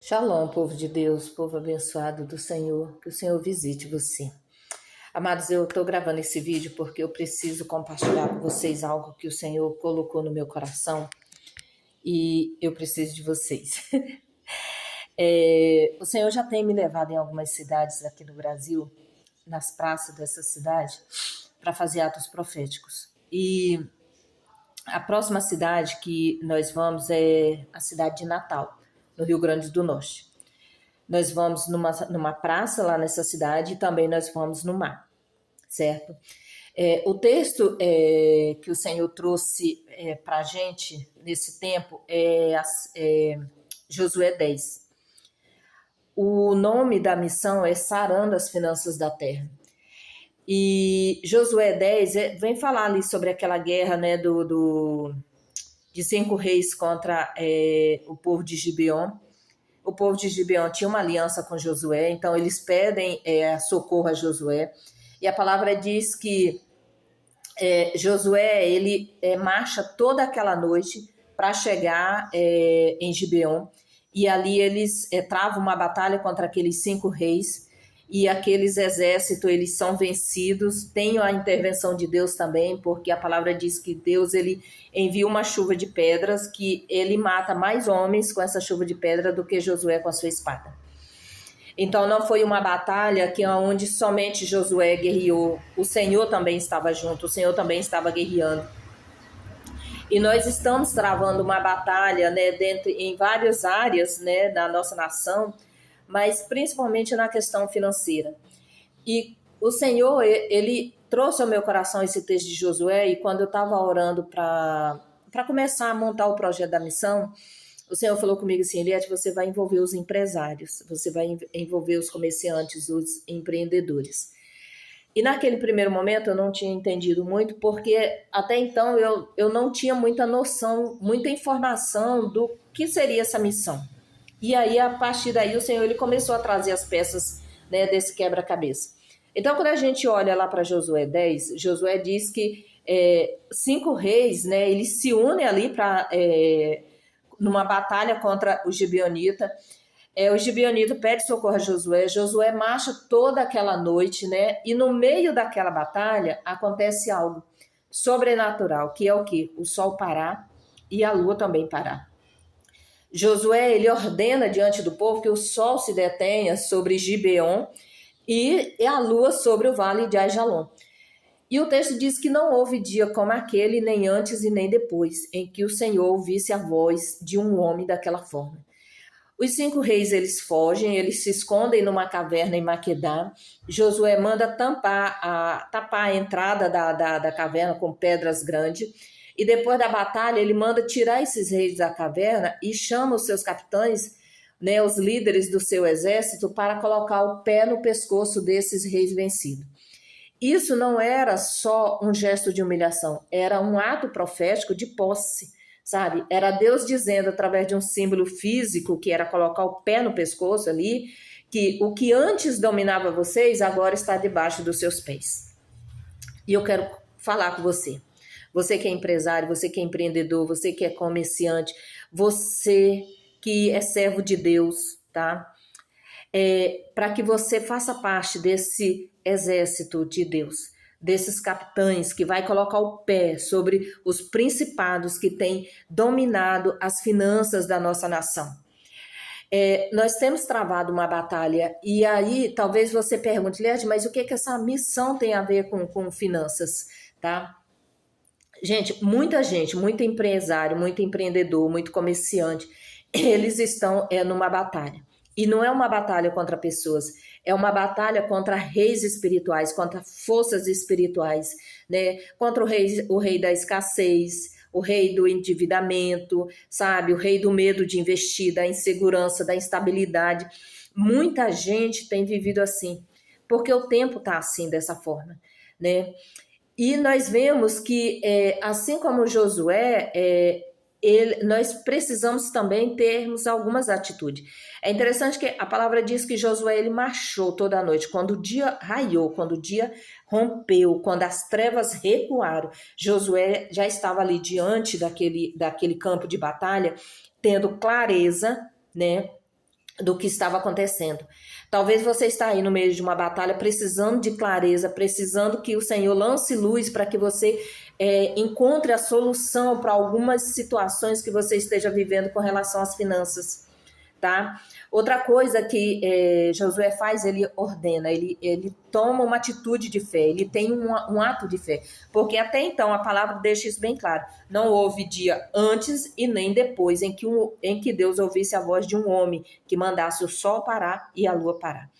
Shalom, povo de Deus, povo abençoado do Senhor, que o Senhor visite você. Amados, eu estou gravando esse vídeo porque eu preciso compartilhar com vocês algo que o Senhor colocou no meu coração e eu preciso de vocês. O Senhor já tem me levado em algumas cidades aqui no Brasil, nas praças dessa cidade, para fazer atos proféticos. E a próxima cidade que nós vamos é a cidade de Natal, no Rio Grande do Norte. Nós vamos numa praça lá nessa cidade e também nós vamos no mar, certo? O texto que o Senhor trouxe para a gente nesse tempo é Josué 10. O nome da missão é Sarando as Finanças da Terra. E Josué 10 vem falar ali sobre aquela guerra, né, de 5 reis contra o povo de Gibeon. O povo de Gibeon tinha uma aliança com Josué, então eles pedem socorro a Josué. E a palavra diz que Josué, ele marcha toda aquela noite para chegar em Gibeon. E ali eles travam uma batalha contra aqueles 5 reis. E aqueles exércitos, eles são vencidos. Tem a intervenção de Deus também, porque a palavra diz que Deus, ele envia uma chuva de pedras, que ele mata mais homens com essa chuva de pedra do que Josué com a sua espada. Então não foi uma batalha onde somente Josué guerreou, o Senhor também estava junto, o Senhor também estava guerreando. E nós estamos travando uma batalha, né, em várias áreas, né, da nossa nação, mas principalmente na questão financeira. E o Senhor, ele trouxe ao meu coração esse texto de Josué, e quando eu estava orando para começar a montar o projeto da missão, o Senhor falou comigo assim: Eliette, você vai envolver os empresários, você vai envolver os comerciantes, os empreendedores. E naquele primeiro momento eu não tinha entendido muito, porque até então eu não tinha muita noção, muita informação do que seria essa missão. E aí, a partir daí, o Senhor ele começou a trazer as peças, né, desse quebra-cabeça. Então, quando a gente olha lá para Josué 10, Josué diz que 5 reis, né, eles se unem ali numa batalha contra o Gibeonita. O Gibeonita pede socorro a Josué, Josué marcha toda aquela noite, né, e no meio daquela batalha acontece algo sobrenatural, que é o quê? O sol parar e a lua também parar. Josué, ele ordena diante do povo que o sol se detenha sobre Gibeon e a lua sobre o vale de Aijalon. E o texto diz que não houve dia como aquele, nem antes e nem depois, em que o Senhor ouvisse a voz de um homem daquela forma. Os 5 reis, eles fogem, eles se escondem numa caverna em Maquedá. Josué manda tapar a entrada da caverna com pedras grandes. E depois da batalha, ele manda tirar esses reis da caverna e chama os seus capitães, né, os líderes do seu exército, para colocar o pé no pescoço desses reis vencidos. Isso não era só um gesto de humilhação, era um ato profético de posse, sabe? Era Deus dizendo, através de um símbolo físico, que era colocar o pé no pescoço ali, que o que antes dominava vocês, agora está debaixo dos seus pés. E eu quero falar com você. Você que é empresário, você que é empreendedor, você que é comerciante, você que é servo de Deus, tá? Para que você faça parte desse exército de Deus, desses capitães que vai colocar o pé sobre os principados que têm dominado as finanças da nossa nação. Nós temos travado uma batalha, e aí talvez você pergunte, Eliette, mas o que essa missão tem a ver com finanças, tá? Gente, muito empresário, muito empreendedor, muito comerciante, eles estão numa batalha. E não é uma batalha contra pessoas, é uma batalha contra reis espirituais, contra forças espirituais, né? Contra o rei da escassez, o rei do endividamento, sabe? O rei do medo de investir, da insegurança, da instabilidade. Muita gente tem vivido assim, porque o tempo está assim, dessa forma, né? E nós vemos que, assim como Josué, nós precisamos também termos algumas atitudes. É interessante que a palavra diz que Josué ele marchou toda a noite. Quando o dia raiou, quando o dia rompeu, quando as trevas recuaram, Josué já estava ali diante daquele campo de batalha, tendo clareza, né, do que estava acontecendo. Talvez você está aí no meio de uma batalha precisando de clareza, precisando que o Senhor lance luz para que você encontre a solução para algumas situações que você esteja vivendo com relação às finanças, tá? Outra coisa que Josué faz, ele ordena, ele toma uma atitude de fé, ele tem um ato de fé, porque até então a palavra deixa isso bem claro, não houve dia antes e nem depois em que Deus ouvisse a voz de um homem que mandasse o sol parar e a lua parar,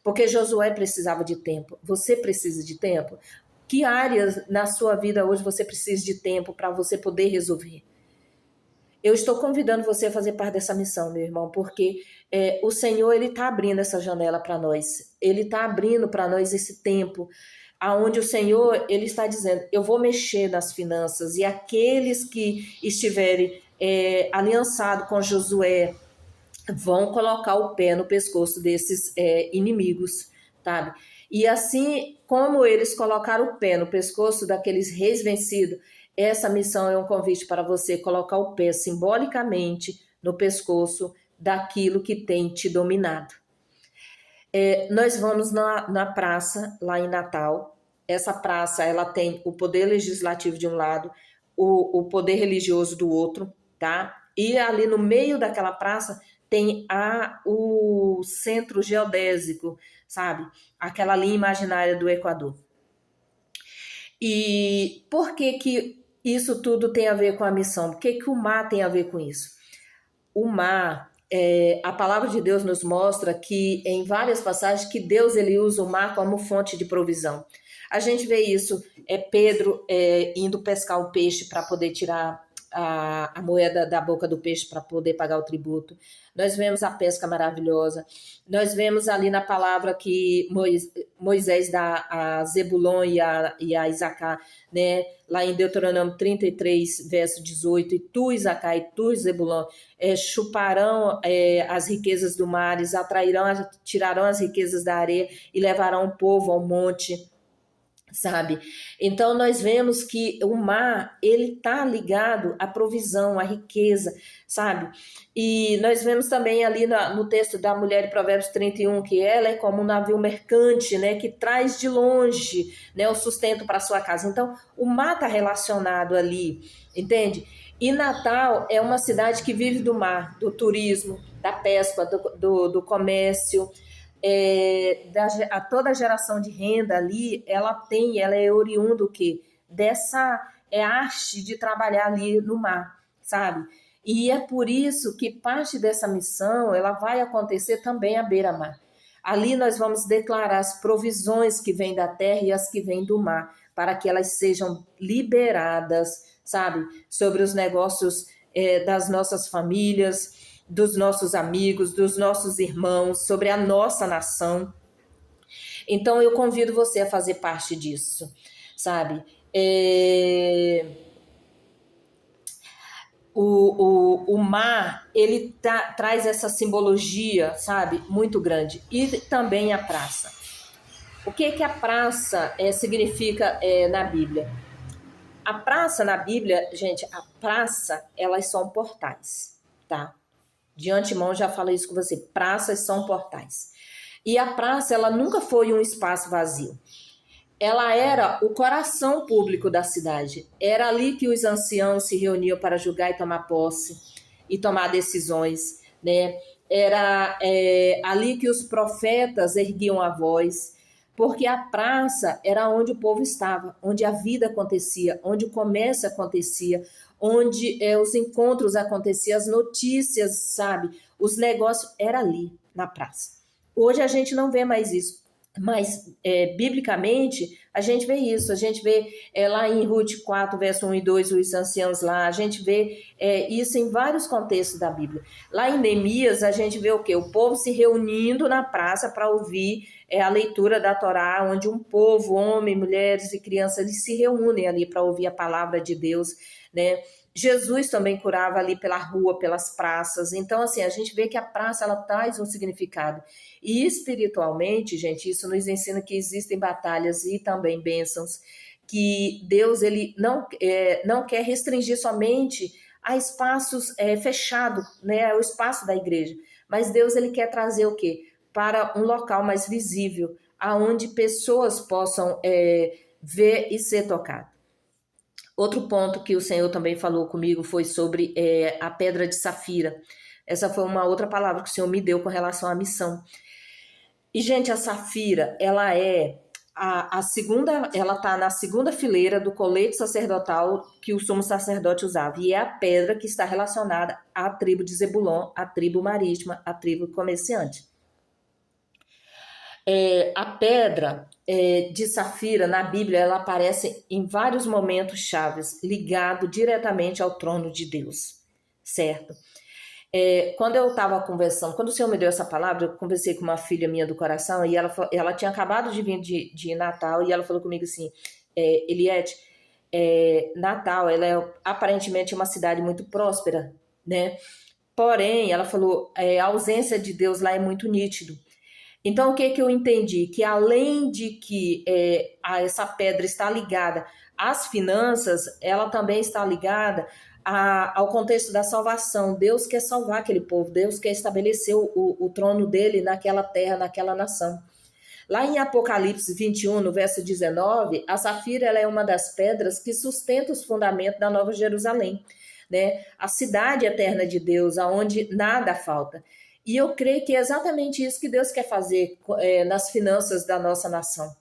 porque Josué precisava de tempo. Você precisa de tempo? Que áreas na sua vida hoje você precisa de tempo para você poder resolver? Eu estou convidando você a fazer parte dessa missão, meu irmão, porque o Senhor, Ele está abrindo essa janela para nós. Ele está abrindo para nós esse tempo, aonde o Senhor, Ele está dizendo, eu vou mexer nas finanças, e aqueles que estiverem aliançados com Josué vão colocar o pé no pescoço desses inimigos, sabe? E assim como eles colocaram o pé no pescoço daqueles reis vencidos, essa missão é um convite para você colocar o pé simbolicamente no pescoço daquilo que tem te dominado. Nós vamos na praça, lá em Natal. Essa praça, ela tem o poder legislativo de um lado, o poder religioso do outro, tá? E ali no meio daquela praça tem o centro geodésico, sabe? Aquela linha imaginária do Equador. E por que isso tudo tem a ver com a missão? Por que o mar tem a ver com isso? O mar, a palavra de Deus nos mostra que em várias passagens que Deus ele usa o mar como fonte de provisão. A gente vê isso, Pedro indo pescar o peixe para poder tirar a moeda da boca do peixe para poder pagar o tributo. Nós vemos a pesca maravilhosa. Nós vemos ali na palavra que Moisés dá a Zebulon e a Isacar, né? Lá em Deuteronômio 33, verso 18, e tu, Isacar, e tu, Zebulon, chuparão as riquezas do mar, tirarão as riquezas da areia e levarão o povo ao monte, sabe? Então nós vemos que o mar, ele tá ligado à provisão, à riqueza, sabe? E nós vemos também ali no texto da mulher de Provérbios 31, que ela é como um navio mercante, né, que traz de longe, né, o sustento para sua casa. Então o mar tá relacionado ali, entende? E Natal é uma cidade que vive do mar, do turismo, da pesca, do comércio. Toda a geração de renda ali, ela é oriunda do quê? Dessa arte de trabalhar ali no mar, sabe? E é por isso que parte dessa missão, ela vai acontecer também à beira-mar. Ali nós vamos declarar as provisões que vêm da terra e as que vêm do mar, para que elas sejam liberadas, sabe? Sobre os negócios das nossas famílias, dos nossos amigos, dos nossos irmãos, sobre a nossa nação. Então eu convido você a fazer parte disso, sabe? O mar, ele traz essa simbologia, sabe? Muito grande. E também a praça. O que a praça significa na Bíblia? A praça na Bíblia, gente, a praça, elas são portais, tá? De antemão já falei isso com você, praças são portais. E a praça, ela nunca foi um espaço vazio. Ela era o coração público da cidade. Era ali que os anciãos se reuniam para julgar e tomar posse, e tomar decisões, né? Era ali que os profetas erguiam a voz, porque a praça era onde o povo estava, onde a vida acontecia, onde o comércio acontecia, onde os encontros aconteciam, as notícias, sabe? Os negócios, era ali, na praça. Hoje a gente não vê mais isso, mas biblicamente a gente vê isso, a gente vê lá em Ruth 4, verso 1 e 2, os anciãos lá, a gente vê isso em vários contextos da Bíblia. Lá em Neemias a gente vê o quê? O povo se reunindo na praça para ouvir a leitura da Torá, onde um povo, homens, mulheres e crianças, eles se reúnem ali para ouvir a palavra de Deus, né? Jesus também curava ali pela rua, pelas praças. Então, assim, a gente vê que a praça, ela traz um significado. E espiritualmente, gente, isso nos ensina que existem batalhas e também bênçãos, que Deus, ele não quer restringir somente a espaços fechados, né, o espaço da igreja, mas Deus ele quer trazer o quê? Para um local mais visível, aonde pessoas possam ver e ser tocadas. Outro ponto que o Senhor também falou comigo foi sobre a pedra de safira. Essa foi uma outra palavra que o Senhor me deu com relação à missão. E, gente, a safira, ela é a segunda, ela está na segunda fileira do colete sacerdotal que o sumo sacerdote usava. E é a pedra que está relacionada à tribo de Zebulon, à tribo marítima, à tribo comerciante. A pedra de safira na Bíblia, ela aparece em vários momentos chaves, ligado diretamente ao trono de Deus, certo? Quando eu estava conversando, quando o Senhor me deu essa palavra, eu conversei com uma filha minha do coração e ela tinha acabado de vir de Natal e ela falou comigo assim, Eliette, Natal, ela é aparentemente uma cidade muito próspera, né? Porém, ela falou, a ausência de Deus lá é muito nítido. Então, o que eu entendi? Que além de que essa pedra está ligada às finanças, ela também está ligada ao contexto da salvação. Deus quer salvar aquele povo, Deus quer estabelecer o trono dele naquela terra, naquela nação. Lá em Apocalipse 21, no verso 19, a safira ela é uma das pedras que sustenta os fundamentos da Nova Jerusalém, né? A cidade eterna de Deus, aonde nada falta. E eu creio que é exatamente isso que Deus quer fazer nas finanças da nossa nação.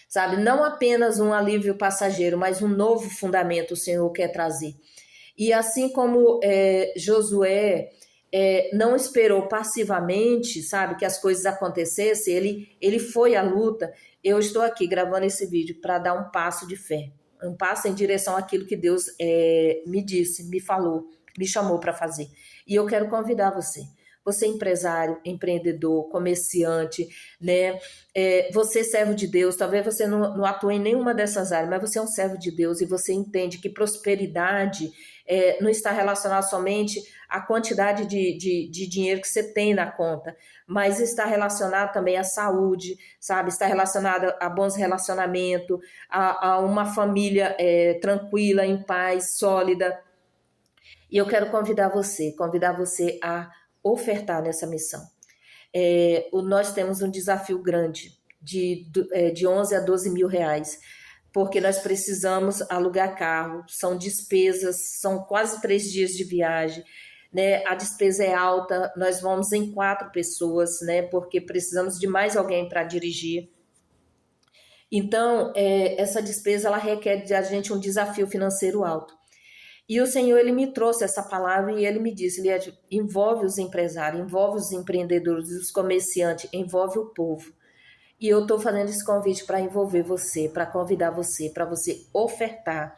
Sabe, não apenas um alívio passageiro, mas um novo fundamento o Senhor quer trazer. E assim como Josué não esperou passivamente, sabe, que as coisas acontecessem, ele foi à luta. Eu estou aqui gravando esse vídeo para dar um passo de fé, um passo em direção àquilo que Deus me disse, me falou, me chamou para fazer. E eu quero convidar você. Você é empresário, empreendedor, comerciante, né? Você é servo de Deus, talvez você não atue em nenhuma dessas áreas, mas você é um servo de Deus e você entende que prosperidade não está relacionada somente à quantidade de dinheiro que você tem na conta, mas está relacionado também à saúde, sabe? Está relacionado a bons relacionamentos, a uma família tranquila, em paz, sólida. E eu quero convidar você a ofertar nessa missão. Nós temos um desafio grande de 11 a 12 mil reais, porque nós precisamos alugar carro, são despesas, são quase 3 dias de viagem, né? A despesa é alta, nós vamos em 4 pessoas, né? Porque precisamos de mais alguém para dirigir. Então, essa despesa ela requer da gente um desafio financeiro alto. E o Senhor, ele me trouxe essa palavra e ele me disse, ele envolve os empresários, envolve os empreendedores, os comerciantes, envolve o povo. E eu estou fazendo esse convite para envolver você, para convidar você, para você ofertar,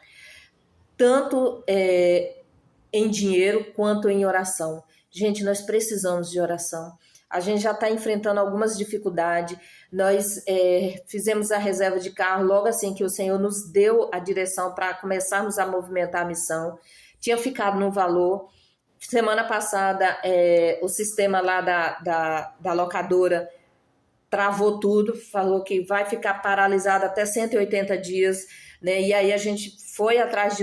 tanto em dinheiro quanto em oração. Gente, nós precisamos de oração. A gente já está enfrentando algumas dificuldades. Nós fizemos a reserva de carro logo assim que o Senhor nos deu a direção para começarmos a movimentar a missão. Tinha ficado no valor. Semana passada, o sistema lá da locadora travou tudo, falou que vai ficar paralisado até 180 dias, né? E aí a gente foi atrás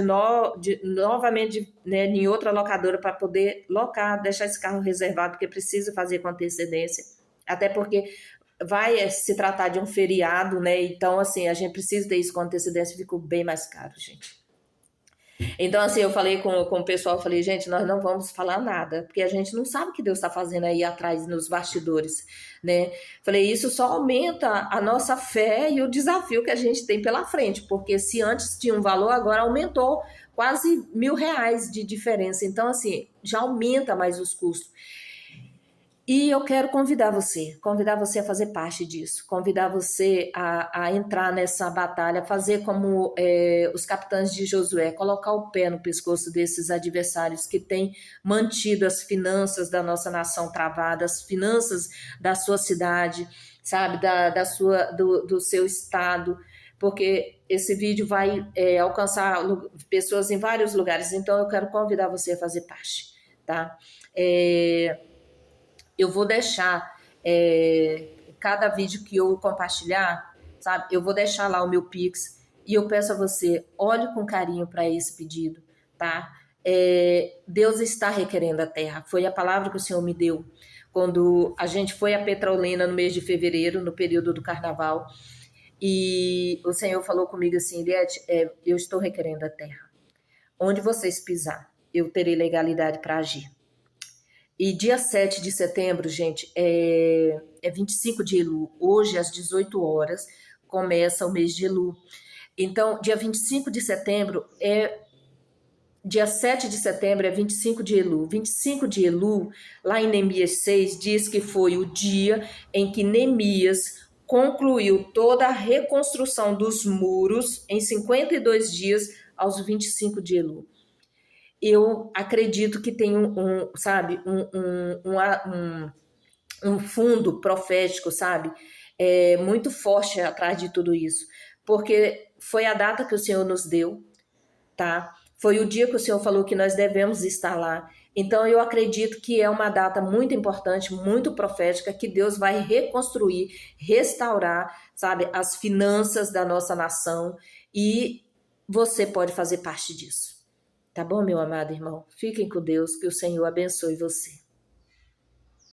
novamente né, em outra locadora para poder locar, deixar esse carro reservado, porque precisa fazer com antecedência, até porque vai se tratar de um feriado, né? Então, assim, a gente precisa ter isso com antecedência, ficou bem mais caro, gente. Então, assim, eu falei com o pessoal, eu falei, gente, nós não vamos falar nada, porque a gente não sabe o que Deus está fazendo aí atrás, nos bastidores, né? Falei, isso só aumenta a nossa fé e o desafio que a gente tem pela frente, porque se antes tinha um valor, agora aumentou quase R$1.000 de diferença. Então, assim, já aumenta mais os custos. E eu quero convidar você a fazer parte disso, convidar você a entrar nessa batalha, fazer como os capitães de Josué, colocar o pé no pescoço desses adversários que têm mantido as finanças da nossa nação travadas, as finanças da sua cidade, sabe, do seu estado, porque esse vídeo vai alcançar pessoas em vários lugares, então eu quero convidar você a fazer parte, tá? Eu vou deixar cada vídeo que eu compartilhar, sabe? Eu vou deixar lá o meu Pix e eu peço a você, olhe com carinho para esse pedido, tá? Deus está requerendo a terra. Foi a palavra que o Senhor me deu quando a gente foi a Petrolina no mês de fevereiro, no período do carnaval, e o Senhor falou comigo assim, Eliette, eu estou requerendo a terra. Onde vocês pisar, eu terei legalidade para agir. E dia 7 de setembro, gente, é 25 de Elu. Hoje, às 18 horas, começa o mês de Elu. Então, dia 25 de setembro Dia 7 de setembro é 25 de Elu. 25 de Elu, lá em Neemias 6, diz que foi o dia em que Neemias concluiu toda a reconstrução dos muros em 52 dias aos 25 de Elu. Eu acredito que tem um fundo profético, sabe? Muito forte atrás de tudo isso. Porque foi a data que o Senhor nos deu, tá? Foi o dia que o Senhor falou que nós devemos estar lá. Então eu acredito que é uma data muito importante, muito profética, que Deus vai reconstruir, restaurar, sabe, as finanças da nossa nação e você pode fazer parte disso. Tá bom, meu amado irmão? Fiquem com Deus, que o Senhor abençoe você.